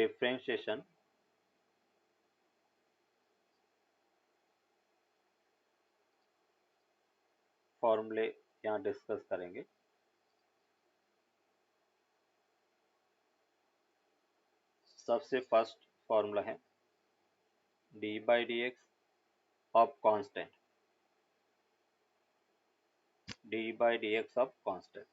Differentiation फॉर्मूले यहाँ discuss करेंगे। सबसे फर्स्ट फॉर्मूला है d by d x of constant, D by d x of constant.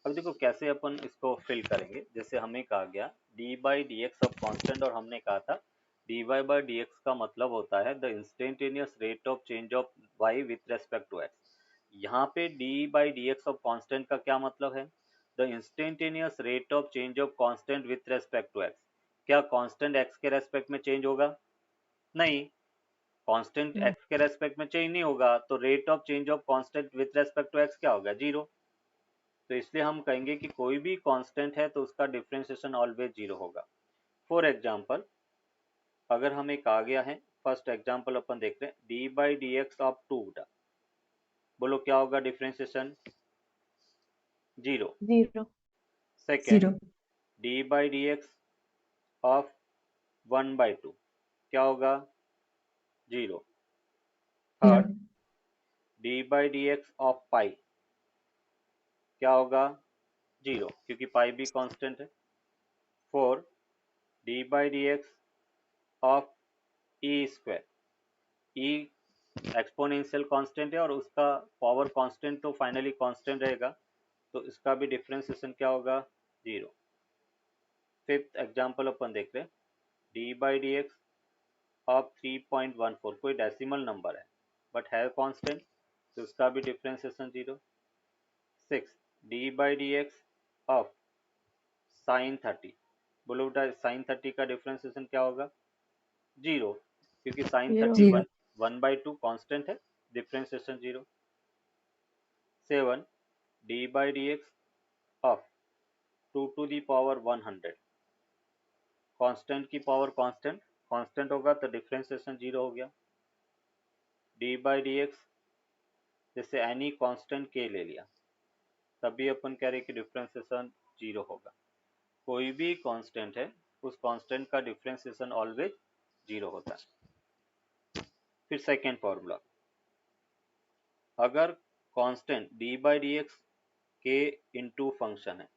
अब देखो कैसे अपन इसको फिल करेंगे। जैसे हमें कहा गया d by d x of constant, और हमने कहा था d y by d x का मतलब होता है the instantaneous rate of change of y with respect to x. यहाँ पे d by d x of constant का क्या मतलब है? The instantaneous rate of change of constant with respect to x. क्या कांस्टेंट एक्स के रेस्पेक्ट में change होगा? नहीं, कांस्टेंट एक्स के रेस्पेक्ट में चेंज नहीं होगा, तो rate of change of constant with respect to x क्या होगा? जीरो। तो इसलिए हम कहेंगे कि कोई भी कांस्टेंट है तो उसका डिफरेंशिएशन ऑलवेज जीरो होगा। फॉर एग्जांपल, अगर हमें कहा गया है, फर्स्ट एग्जांपल अपन देख रहे हैं, d by d x of 2 बेटा, बोलो क्या होगा differentiation? Zero. Zero. Second, d by d x of 1/2 क्या होगा? Zero. Third, d by d x of pi क्या होगा? जीरो, क्योंकि पाई भी कांस्टेंट है। Four, d by d x of e square, e exponential constant है और उसका पावर कांस्टेंट तो फाइनली कांस्टेंट रहेगा, तो इसका भी डिफरेंशिएशन क्या होगा? जीरो। फिफ्थ एग्जांपल अपन देख रहे हैं, d by d x of 3.14, कोई डेसिमल नंबर है बट है कांस्टेंट, तो उसका भी differentiation zero. Six, D by d x of sign 30, बोलो बेटा साइन 30 का डिफरेंशिएशन क्या होगा? जीरो, क्योंकि साइन 30 1/2 कांस्टेंट है, differentiation zero. 7, D by d x of 2 to the power 100, constant की पावर कांस्टेंट, कांस्टेंट होगा तो डिफरेंशिएशन जीरो हो गया। डी बाई डी एक्स, जैसे एनी कांस्टेंट के ले लिया, तभी अपन कह रहे कि डिफरेंशिएशन जीरो होगा। कोई भी कांस्टेंट है उस कांस्टेंट का डिफरेंशिएशन ऑलवेज जीरो होता है। फिर सेकेंड फॉर्मूला, अगर constant D by d x के इनटू फंक्शन है,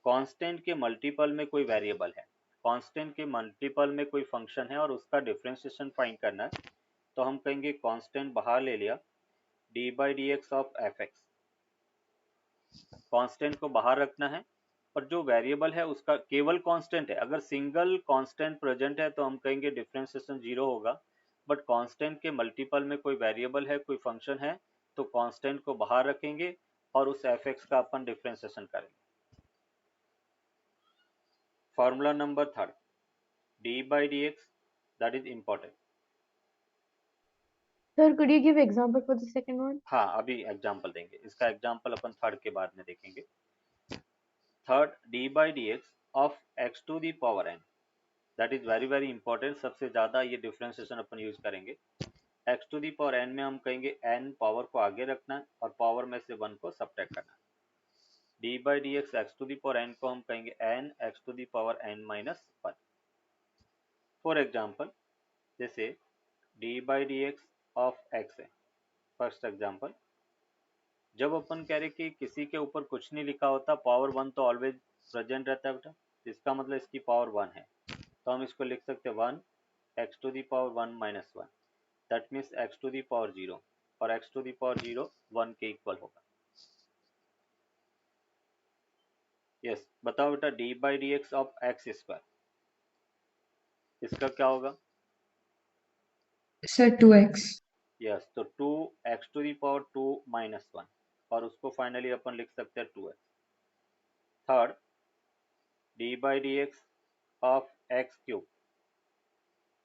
कांस्टेंट के मल्टीपल में कोई वेरिएबल है, कांस्टेंट के मल्टीपल में कोई फंक्शन है और उसका डिफरेंशिएशन फाइंड करना है, तो हम कहेंगे कांस्टेंट बाहर ले लिया, D by d x of f x, constant को बाहर रखना है और जो वेरिएबल है उसका केवल कांस्टेंट है। अगर सिंगल कांस्टेंट प्रेजेंट है तो हम कहेंगे डिफरेंशिएशन जीरो होगा, बट कांस्टेंट के मल्टीपल में कोई वेरिएबल है, कोई फंक्शन है, तो कांस्टेंट को बाहर रखेंगे और उस एफ एक्स का अपन डिफरेंशिएशन करेंगे। Formula number third, d by d x, that is important. Sir, could you give example for the second one? हाँ, अभी एग्जांपल देंगे, इसका एग्जांपल अपन थर्ड के बाद में देखेंगे। Third, d by d x of x to the power n, that is very very important, सबसे ज्यादा ये डिफरेंशिएशन अपन यूज करेंगे। X to the power n में हम कहेंगे एन पावर को आगे रखना है और पावर में से वन को सब्ट्रैक्ट करना है। D by d x x to the power n को हम कहेंगे n x to the power n minus one. For example, जैसे d by d x of x है, फर्स्ट एग्जाम्पल, जब अपन कह रहे कि किसी के ऊपर कुछ नहीं लिखा होता, पावर वन तो ऑलवेज प्रेजेंट रहता है बेटा, इसका मतलब इसकी पावर वन है, तो हम इसको लिख सकते हैं one x to the power one minus one, that means x to the power zero, और x to the power zero one के इक्वल होगा। यस, बताओ बेटा, d by d x of x square, इसका क्या होगा? Sir 2x। यस, तो 2x to the power 2 minus one, और उसको फाइनली अपन लिख सकते हैं 2x। Third, d by d x of x cube,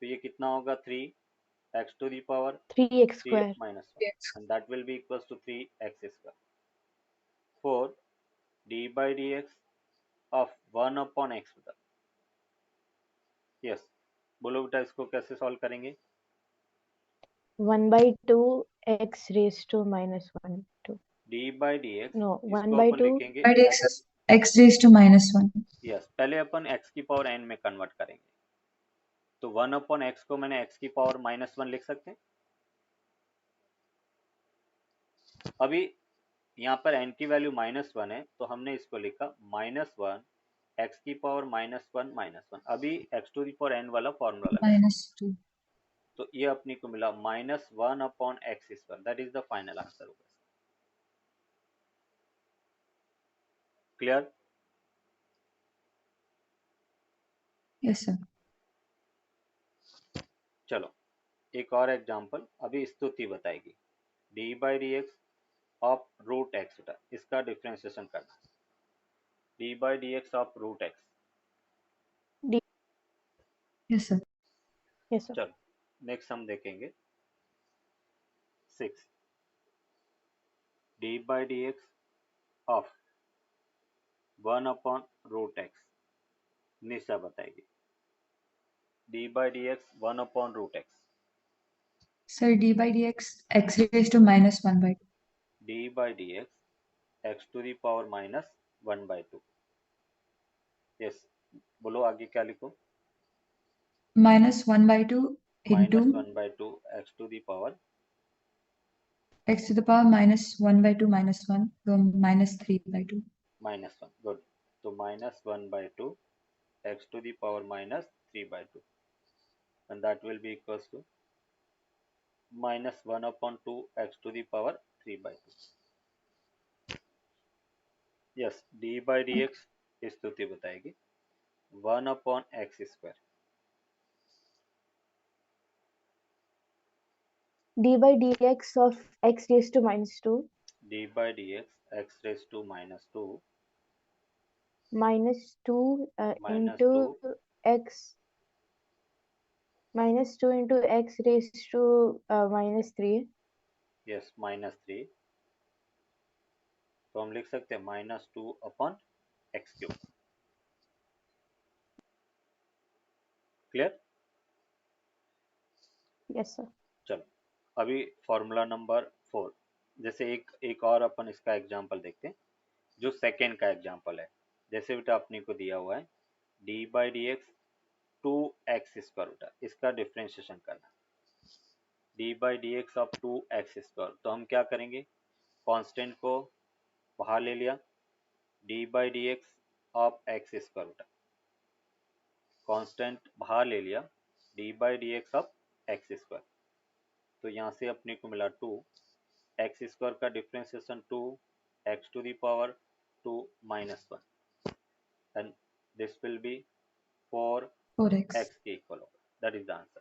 तो ये कितना होगा? 3x to the power 3x 3 square. minus 1, and that will be equals to 3x square. 4, d by dx of 1 upon x बता। Yes, बोलो बेटा इसको कैसे solve करेंगे? 1/2 x raised to minus 1 2. d by dx, No, इसको 1/2 अपन लिखेंगे dx x raised to -1. Yes, पहले अपन x की पावर n में कन्वर्ट करेंगे, तो 1/x को मैंने x की पावर -1 लिख सकते हैं। अभी यहाँ पर n की वैल्यू -1 है, तो हमने इसको लिखा -1 x की पावर -1 अभी x to the power n वाला फॉर्मूला लगाया, -2. तो ये अपने को मिला -1/x²। That is the final answer होगा। क्लियर? Yes, sir. चलो एक और एग्जांपल, अभी स्तुति बताएगी। d/dx ऑफ रूट एक्स, इसका डिफरेंशिएशन करना। d/dx of root x. Yes, sir. Yes, sir. चलो नेक्स्ट हम देखेंगे 6। d/dx of 1/√x। निशा बताएगी। d/dx 1/√x। Sir, d by dx x raised to -1/2. d/dx x to the power -1/2। Yes, बोलो आगे क्या लिखो। -1/2 into -1/2 x to the power x to the power -1/2 -1, so -3/2. -1। Good, तो -1/2 x to the power -3/2, and that will be equals to -1/2 x to the power 3/2। Yes, d/dx स्तुति बताएगी 1/x²। d/dx of x raised to -2 d/dx x raised to -2 -2 into -2 x -2 into x raised to -3 yes -3, तो हम लिख सकते हैं -2/x³। Clear? yes sir चलो अभी formula number 4, जैसे एक और अपन इसका एग्जांपल देखते हैं, जो सेकेंड का एग्जांपल है। जैसे बेटा अपने को दिया हुआ है d/dx 2x², बेटा इसका डिफरेंशिएशन करना। d/dx ऑफ 2x², तो हम क्या करेंगे, कांस्टेंट को बाहर ले लिया, d/dx ऑफ x², बेटा कांस्टेंट बाहर ले लिया, d/dx ऑफ x², तो यहाँ से अपने को मिला 2x² का differentiation 2 x to the power 2 -1, and this will be 4x. x के इक्वल होगा। That is the answer.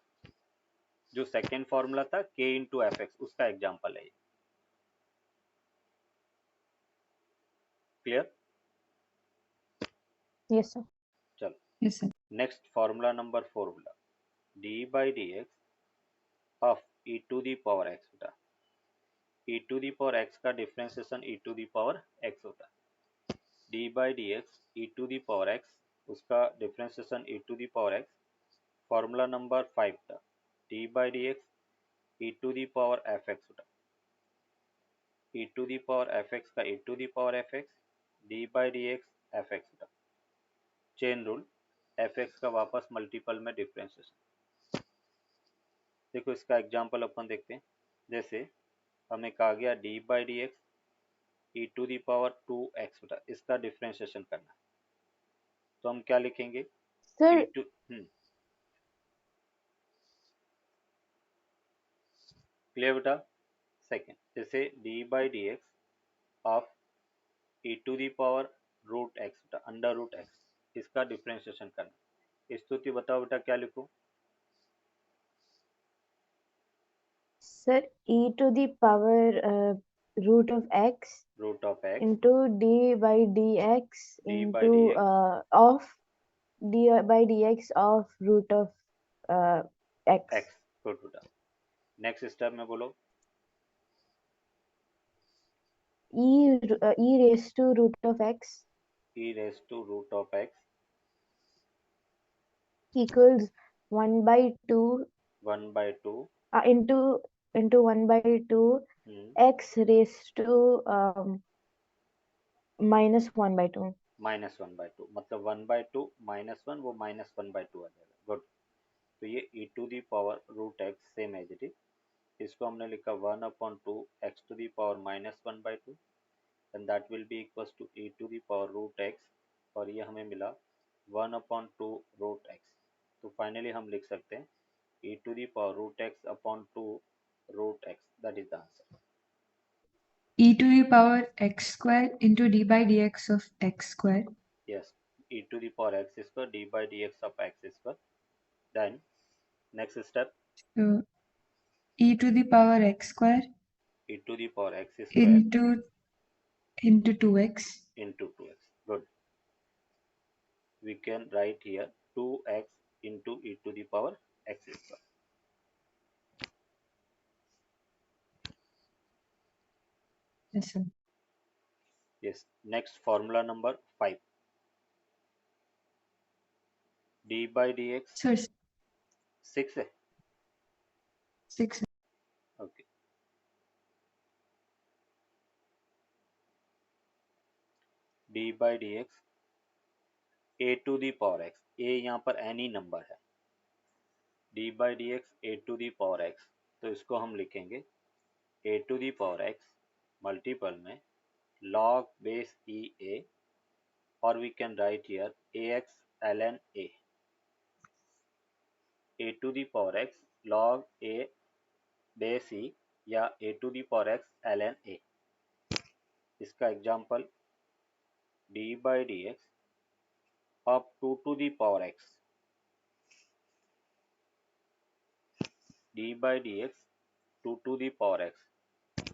जो सेकेंड फॉर्मूला था k इंटू एफ एक्स, उसका एग्जाम्पल है ये। क्लियर? yes sir चलो Yes, sir. Next formula number 4 बोला d/dx of e to the power x, बेटा e to the power x का differentiation e to the power x होता है। d/dx e to the power x, उसका differentiation e to the power x। Formula number 5 था d/dx e to the power fx, बेटा e to the power fx का e to the power fx, d/dx fx, बेटा chain rule, fx का वापस multiple में differentiation. देखो इसका example अपन देखते हैं। जैसे हमें कहा गया d/dx e to the power 2x, बेटा इसका डिफरेंशिएशन करना, तो हम क्या लिखेंगे sir e टू क्लियर बेटा? सेकेंड, जैसे d/dx of e to the power √x, बेटा अंडर√x, इसका डिफरेंशिएशन करना। स्तुति बताओ बेटा क्या लिखूं? sir e to the power root of x into d/dx into d/dx of d/dx of root of x x। Good बेटा, नेक्स्ट स्टेप में बोलो। e raised to root of x e raised to root of x equals 1/2 1/2 into 1/2 x raised to -1/2 -1/2 मतलब 1/2 -1 वो -1/2 आ जाएगा। Good. तो ये e⁻√x same as it is, इसको हमने लिखा 1/2 x⁻⁻1/2 and that will be equals to e⁻√x और ये हमें मिला 1/2√x। तो फाइनली हम लिख सकते हैं e⁻√x/2√x, that is the answer. e⁻x² into d by dx of x². Yes, e⁻x² d by dx of x². Then next step, So e⁻x² e⁻x² into 2x. into 2x. Good. We can write here 2x into e⁻x². Yes, sir. Yes. Next formula number 5. d by dx Sir, 6 है. 6. Okay. d by dx a⁻x, a यहाँ पर any number है, d by dx a⁻x, तो इसको हम लिखेंगे a⁻x multiple में log base e a, or we can write here ax ln a, a⁻x log a base e या a⁻x ln a। इसका example d by dx of 2⁻x, d by dx 2⁻x,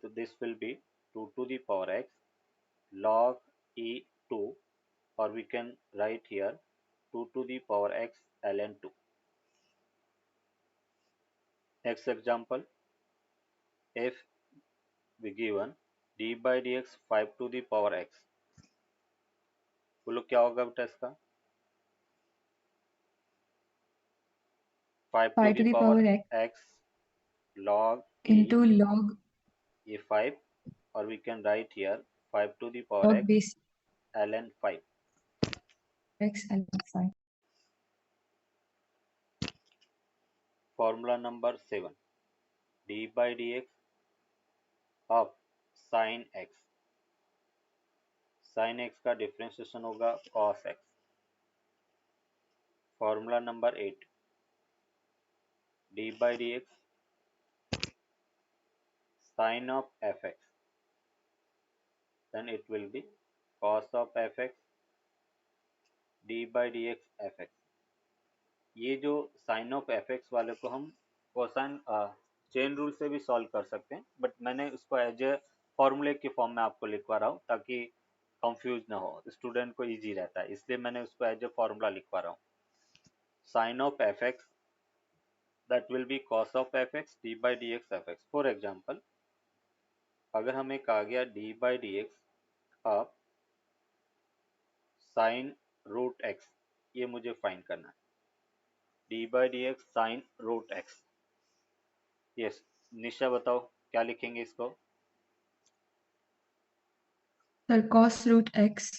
so this will be 2⁻x log e2, or we can write here 2⁻x ln 2. Next example, if we given d by dx 5⁻x, बोलो क्या होगा बेटा इसका? 5⁻x log e into log ये 5, or we can write here 5⁻x log base ln 5. x ln 5. Formula number 7, d by dx of sin x, sin x का differentiation होगा cos x. Formula number 8, d by dx sin of fx, then it will be cos of fx d by dx fx. ये जो sin of fx वाले को हम cosine chain rule से भी solve कर सकते हैं, बट मैंने उसको एज ए फॉर्मूले की फॉर्म में आपको लिखवा रहा हूँ ताकि कंफ्यूज ना हो, स्टूडेंट को इजी रहता है, इसलिए मैंने उसको एज ए फॉर्मूला लिखवा रहा हूँ. sin of fx that will be cos of fx d by dx fx. For example, अगर हमें कहा गया d by dx of sin root x, ये मुझे फाइंड करना है, d by dx sin root x. यस, निशा बताओ क्या लिखेंगे इसको? Sir, cos root x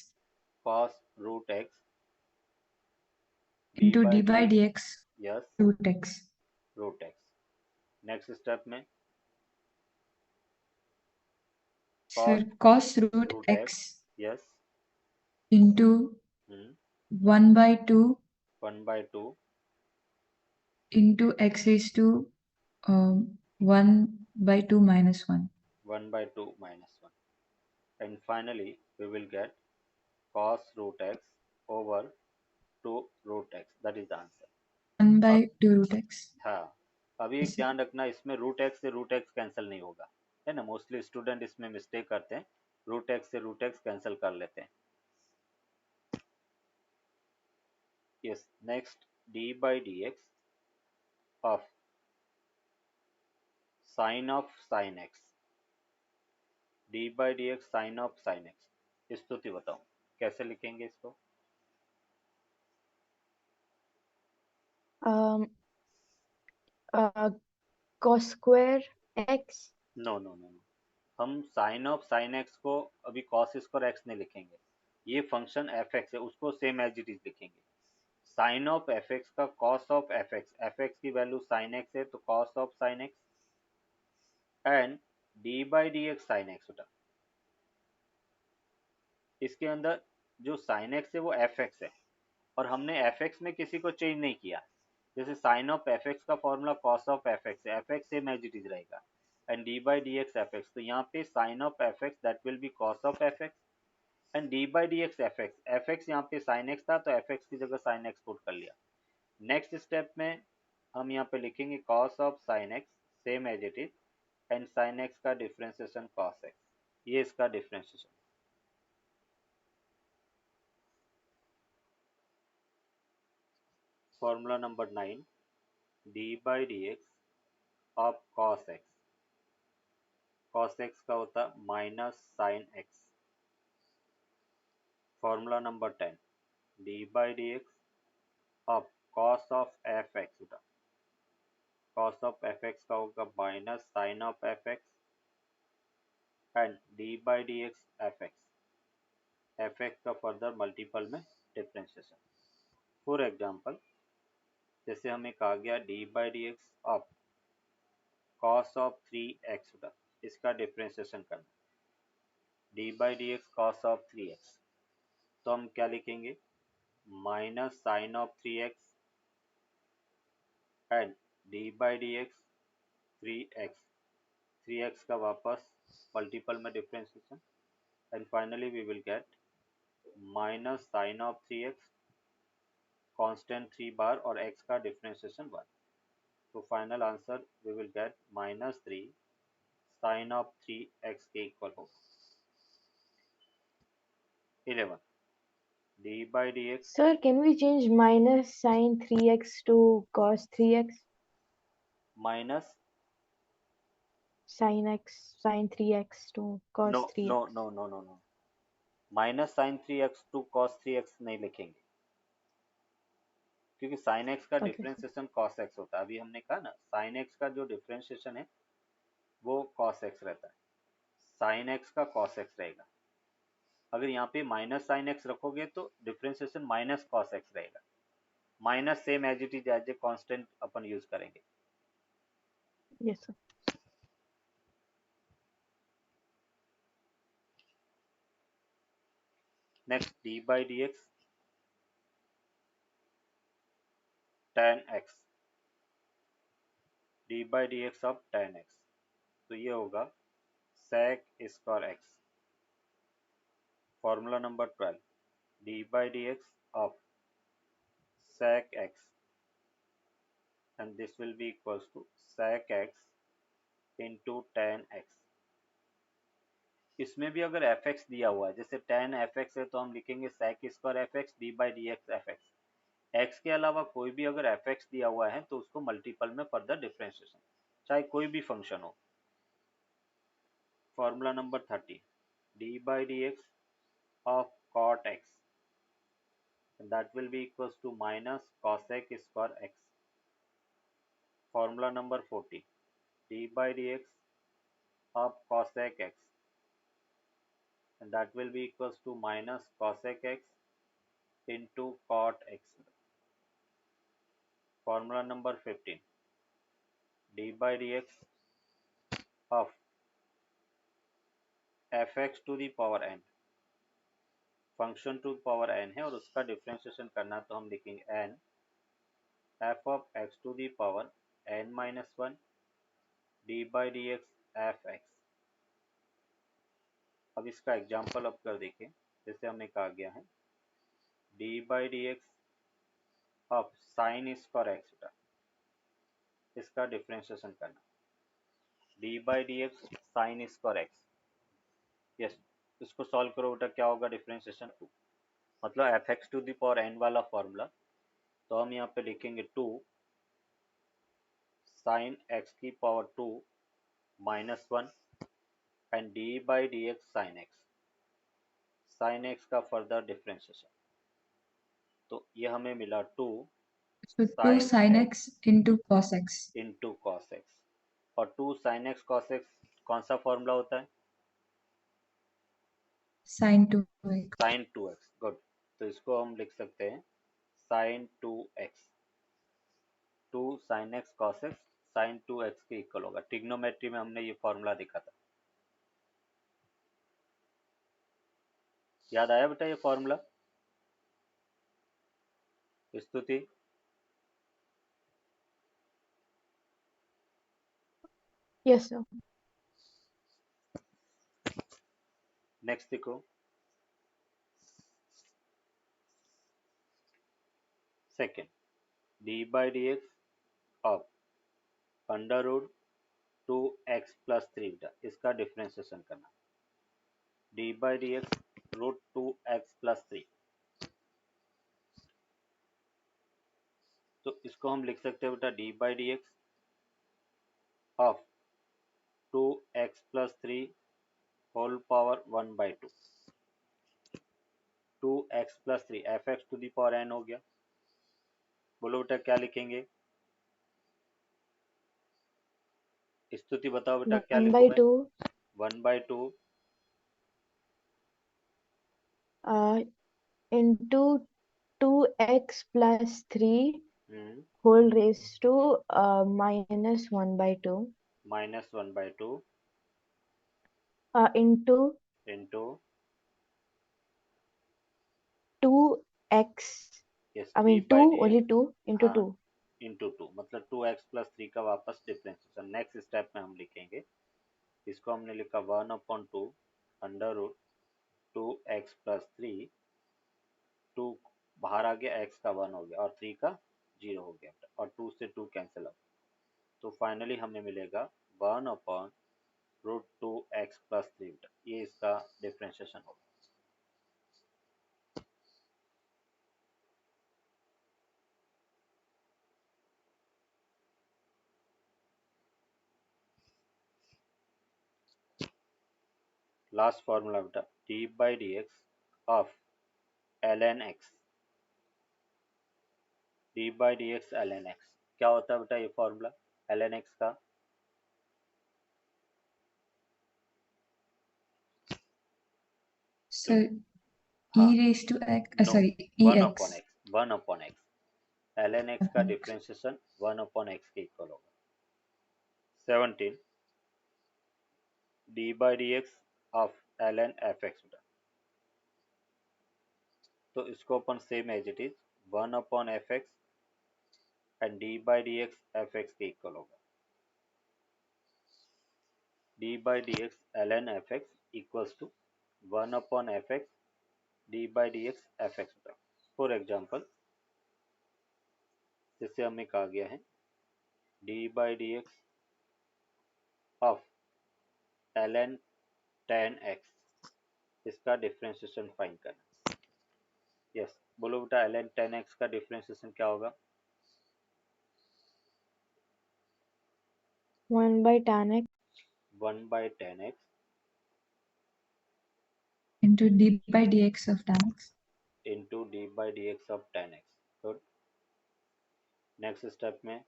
cos root x into d by dx yes root x. root x. Next step में Sir, cos root x yes into 1/2 1/2 into x raised to 1/2 minus 1. 1/2 minus 1, and finally we will get cos root x over 2 root x, that is the answer. 1/2 root x. हाँ, अभी एक ध्यान रखना, इसमें root x से root x cancel नहीं होगा, है ना. मोस्टली स्टूडेंट इसमें मिस्टेक करते हैं, रूट एक्स से रूट एक्स कैंसिल कर लेते हैं. Yes, next d by dx of sin of sin x, d by dx sin of sin x. स्तुति बताओ कैसे लिखेंगे इसको? cos square x. No no no, हम साइन ऑफ साइन एक्स को अभी cos स्क्वायर x नहीं लिखेंगे, ये फंक्शन एफ एक्स है, उसको सेम एज इट इज लिखेंगे। साइन ऑफ एफ एक्स का कॉस ऑफ एफ एक्स की वैल्यू साइन एक्स है तो cos of sine x, and d by d x sine x होता। इसके अंदर जो साइन एक्स है वो एफ एक्स है, और हमने एफ एक्स में किसी को चेंज नहीं किया। जैसे साइन ऑफ एफ एक्स का formula cos of f x है, f x same as it is रहेगा, and d by d x f x, तो यहाँ पे sine of f x that will be cos of f x, and d by d x f x यहाँ पे sine x था तो F x की जगह साइन एक्स पुट कर लिया। नेक्स्ट स्टेप में हम यहाँ पे लिखेंगे cos of sine x same as it is, and sine x का डिफरेंशिएशन कॉस एक्स, ये इसका differentiation. Formula number 9, d by d x of cos x, cos x का होता minus sine x. Formula number 10, d by d x of cos of f x होता, cos of f x का होगा minus sine of f x, and d by d x f x का further multiple में differentiation. For example, जैसे हमें कहा गया d by d x of cos of 3x होता, इसका डिफरेंशिएशन करना, d by d x cos of 3x, तो हम क्या लिखेंगे, minus sine of 3x and d by d x 3x का वापस मल्टीपल में differentiation, and finally we will get minus sine of 3x constant 3 बार और x का डिफरेंशिएशन 1, तो final answer we will get minus 3 sine of 3x के equal हो 11 d by d x. Sir, can we change minus sine 3x to cos 3x? माइनस Sin x, sin 3x to cos no 3x. No no no no no, minus sine 3x to cos 3x नहीं लिखेंगे, क्योंकि sine x का Okay, sir. Differentiation cos x होता है। अभी हमने कहा ना साइन एक्स का जो डिफरेंशिएशन है वो कॉस एक्स रहता है, साइन एक्स का कॉस एक्स रहेगा। अगर यहाँ पे माइनस साइन एक्स रखोगे तो डिफरेंशिएशन माइनस कॉस एक्स रहेगा। Minus same as it is as a constant अपन यूज करेंगे। Yes, sir. Next d by d x tan x, d by d x of tan x, तो ये होगा sec square x। Formula number 12, d by d x of sec x, and this will be equals to sec x into tan x। इसमें भी अगर F x दिया हुआ है, जैसे tan एफ एक्स है तो हम लिखेंगे sec square F x d by d x f x. X के अलावा कोई भी अगर एफ एक्स दिया हुआ है तो उसको मल्टीपल में फर्दर डिफरेंशिएशन, चाहे कोई भी फंक्शन हो। Formula number 30, D by d x of cot x, that will be equals to minus cosec square x। Formula number 40, D by d x of cosec x, and that will be equals to minus cosec x into cot x। Formula number 15, d by d x of f x to the power n, function to power n है और उसका differentiation करना, तो हम लिखेंगे n f of x to the power n minus 1 d by d x f x. अब इसका example अब कर देखें, जैसे हमने कहा गया है d by d x of sine square x, इसका डिफरेंशिएशन करना, d by d x sine square x. Yes, इसको सॉल्व करो बेटा, क्या होगा डिफरेंशिएशन 2, मतलब f x to the power n वाला फॉर्मूला, तो हम यहाँ पे लिखेंगे 2 साइन एक्स की power 2 minus 1 and d by d x sine x का फर्दर डिफरेंशिएशन, तो ये हमें मिला 2 So 2 sin x into cos x. Into cos x, और 2 साइन एक्स कॉस एक्स कौन सा फॉर्मूला होता है, sin 2x. Sign 2x, good. तो इसको हम लिख सकते हैं sine 2x, 2 sin x cos x साइन 2x के इक्वल होगा। ट्रिग्नोमेट्री में हमने ये फॉर्मूला देखा था, याद आया बेटा ये formula? Stuti, Yes, sir. Next देखो, second, d by d x of under root 2x+3 बेटा, इसका डिफ्रेंसिएशन करना। D by d x root 2x+3, तो इसको हम लिख सकते हैं बेटा d by d x of 2x+3 whole power 1/2, 2x+3 fx to the power n हो गया। बोलो बेटा क्या लिखेंगे? स्तुति बताओ बेटा क्या 1 लिखूं by मैं? 2 1/2 into 2x plus 3 whole raised to minus 1 by 2 minus 1/2 into into 2x. Yes I D mean 2, by D only 2 into हाँ 2. इंटू 2, मतलब 2x+3 का वापस डिफरेंशिएशन। नेक्स्ट स्टेप में हम लिखेंगे, इसको हमने लिखा 1/2 अंडर रूट 2x+3, 2 बाहर आ गया, x का 1 हो गया और 3 का 0 हो गया और 2 से 2 कैंसिल आउट। तो फाइनली हमें मिलेगा 1/√2x+3, ये इसका डिफरेंशिएशन होगा। लास्ट फॉर्मूला बेटा d by d x of ln x, d by d x ln x क्या होता है बेटा ये फॉर्मूला ln x का? So हाँ e raised to x, नो, sorry, 1 ex. Upon x, 1 upon x, ln x का डिफरेंशिएशन 1 अपॉन एक्स के इक्वल होगा। 17 d by d x of ln fx बेटा, तो इसको अपन same as it is 1 upon f x and d by d x f x के equal होगा। D by d x ln f x equals to 1 upon f x d by d x f x बेटा। For example जैसे हमें कहा गया है d by d x of ln tan x, इसका differentiation find करना। Yes बोलो बेटा ln tan x का डिफरेंशिएशन क्या होगा? 1 by tan x 1 by tan x into d by dx of tan x. into d by dx of tan x। Good. Next step में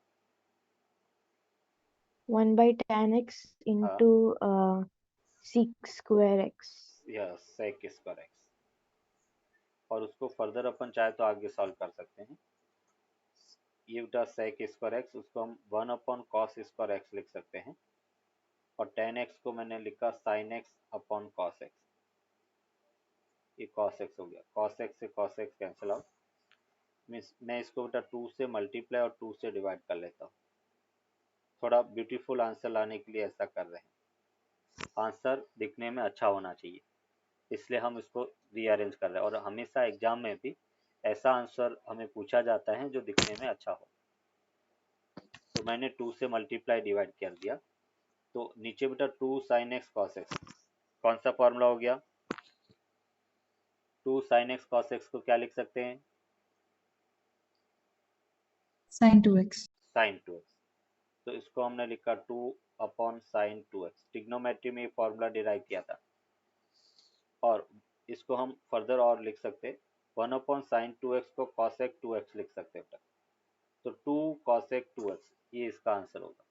1 by tan x into sec square x. Yes sec square x, और उसको further अपन चाहे तो आगे solve कर सकते हैं। ये बेटा sec स्क्वायर x, उसको हम 1 अपॉन cos स्क्वायर x लिख सकते हैं और tan x को मैंने लिखा sin x upon cos x, ये cos x हो गया। cos x से cos x कैंसिल आउट, मैं इसको बेटा 2 से मल्टीप्लाई और 2 से डिवाइड कर लेता हूँ। थोड़ा ब्यूटीफुल आंसर लाने के लिए ऐसा कर रहे हैं, आंसर दिखने में अच्छा होना चाहिए, इसलिए हम इसको रीअरेंज कर रहे हैं। और हमेशा एग्जाम में भी ऐसा आंसर हमें पूछा जाता है जो दिखने में अच्छा हो। तो मैंने 2 से मल्टीप्लाई डिवाइड कर दिया, तो नीचे बेटा 2 sin x cos x, कौन सा फॉर्मूला हो गया? 2 sin x cos x को क्या लिख सकते हैं? Sin 2x. sin 2x, तो इसको हमने लिखा 2 अपॉन sin 2x। ट्रिग्नोमेट्री में ये फॉर्मूला डिराइव किया था, और इसको हम फर्दर और लिख सकते हैं 1 अपॉन sin 2x को cosec 2x लिख सकते हैं। तो 2 cosec 2x ये इसका आंसर होगा।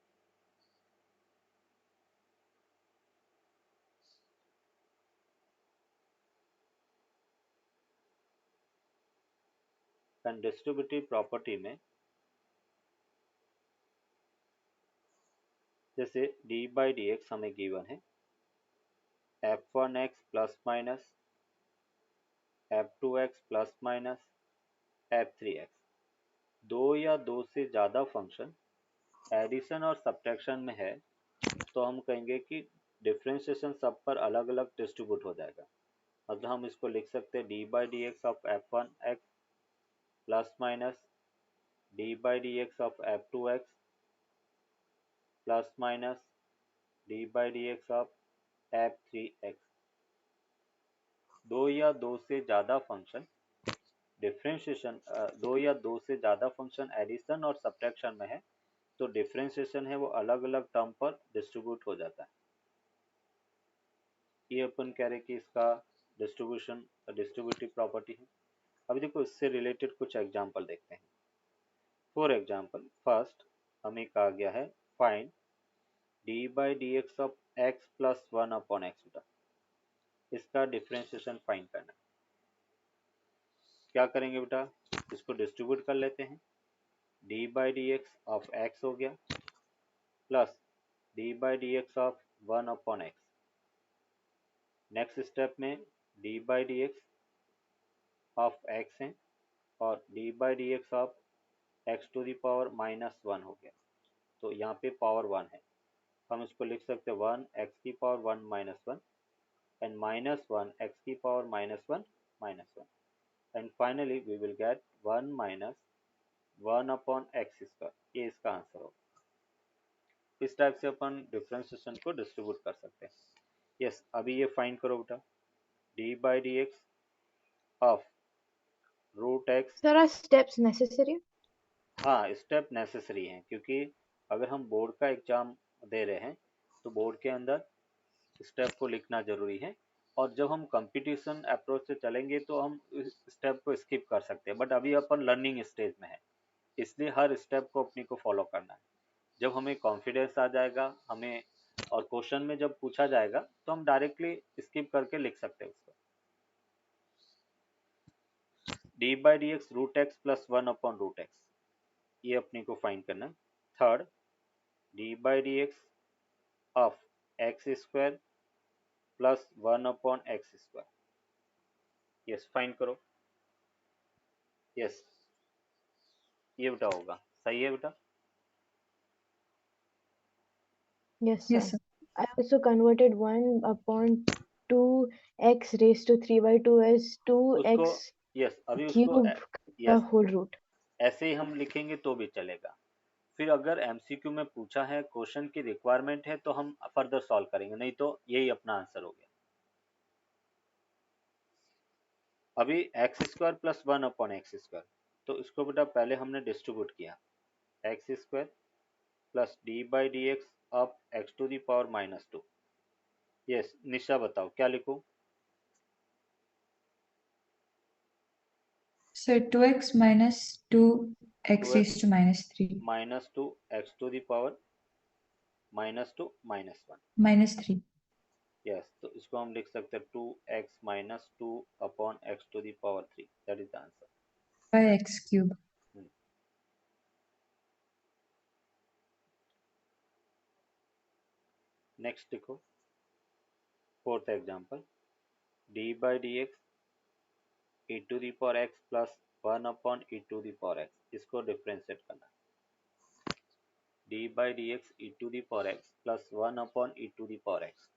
एंड डिस्ट्रीब्यूटिव प्रॉपर्टी में जैसे डी बाई डी एक्स हमें गिवन है f1x plus minus f2x plus minus f3x, दो या दो से ज़्यादा फंक्शन एडिशन और सब्ट्रैक्शन में है तो हम कहेंगे कि डिफ्रेंशिएशन सब पर अलग अलग डिस्ट्रीब्यूट हो जाएगा। मतलब हम इसको लिख सकते हैं d by d x of f1x plus minus D by d x of f2x plus minus D by d x of f3x। दो या दो से ज़्यादा फंक्शन डिफरेंशिएशन दो या दो से ज़्यादा फंक्शन एडिशन और सब्ट्रैक्शन में है तो डिफरेंशिएशन है वो अलग अलग टर्म पर डिस्ट्रीब्यूट हो जाता है। ये अपन कह रहे कि इसका डिस्ट्रीब्यूशन डिस्ट्रीब्यूटिव प्रॉपर्टी है। अभी देखो इससे रिलेटेड कुछ एग्जांपल देखते हैं। फॉर एग्जांपल फर्स्ट हमें कहा गया है find D by d x of x plus one upon x बेटा, इसका डिफरेंशिएशन फाइंड करना है। क्या करेंगे बेटा, इसको डिस्ट्रीब्यूट कर लेते हैं। D by d x of x हो गया plus d by d x of one upon x. Next step में d by d x of x है और d by d x of x to the power minus one हो गया। तो यहाँ पे पावर वन है, हम इसको लिख सकते हैं वन एक्स की power one minus one and minus one x की power minus one and finally we will get one minus one upon x square. ये इसका आंसर होगा। इस टाइप से अपन डिफरेंशिएशन को डिस्ट्रीब्यूट कर सकते हैं। यस अभी ये फाइंड करो बेटा, d by d x of root x. Sir steps necessary? हाँ स्टेप नेसेसरी हैं, क्योंकि अगर हम बोर्ड का एग्जाम दे रहे हैं तो बोर्ड के अंदर स्टेप को लिखना जरूरी है, और जब हम कंपटीशन अप्रोच से चलेंगे तो हम इस स्टेप को स्किप कर सकते हैं। बट अभी अपन लर्निंग स्टेज में है, इसलिए हर स्टेप को अपनी को फॉलो करना है। जब हमें कॉन्फिडेंस आ जाएगा हमें और क्वेश्चन में जब पूछा जाएगा तो हम डायरेक्टली स्किप करके लिख सकते हैं उसको। D by d x root x plus one upon root x, ये अपनी को फाइंड करना है। Third d by d x of x square plus one upon x square. Yes find करो। यस ये बेटा होगा, सही है बेटा। Yes, Yes, sir. sir. I also converted 1 upon 2x raised to 3 by 2 as उसको 2x यस अभी उसको cube का यस whole root. ऐसे ही हम लिखेंगे तो भी चलेगा। फिर अगर एमसीक्यू में पूछा है, क्वेश्चन की रिक्वायरमेंट है तो हम फर्दर सॉल्व करेंगे, नहीं तो यही अपना आंसर हो गया। अभी x square plus one upon x square, तो इसको बेटा पहले हमने डिस्ट्रीब्यूट किया x square plus d by d x of x to the power minus two. Yes Nisha बताओ क्या लिखूं? Sir, 2x minus 2x 2x raised to minus 3. Minus two x to the power minus two minus one Minus 3. Yes, तो इसको हम लिख सकते हैं two x minus two upon x to the power three, that is the answer. By x cube. Next देखो fourth example, d by d x e to the power x plus one upon e to the power x, इसको differentiate करना। D by d x e to the power x plus one upon e to the power x.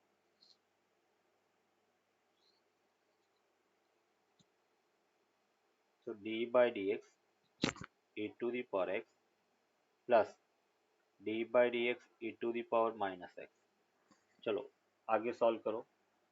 तो d by d x e to the power x plus d by d x e to the power minus x. चलो आगे solve करो।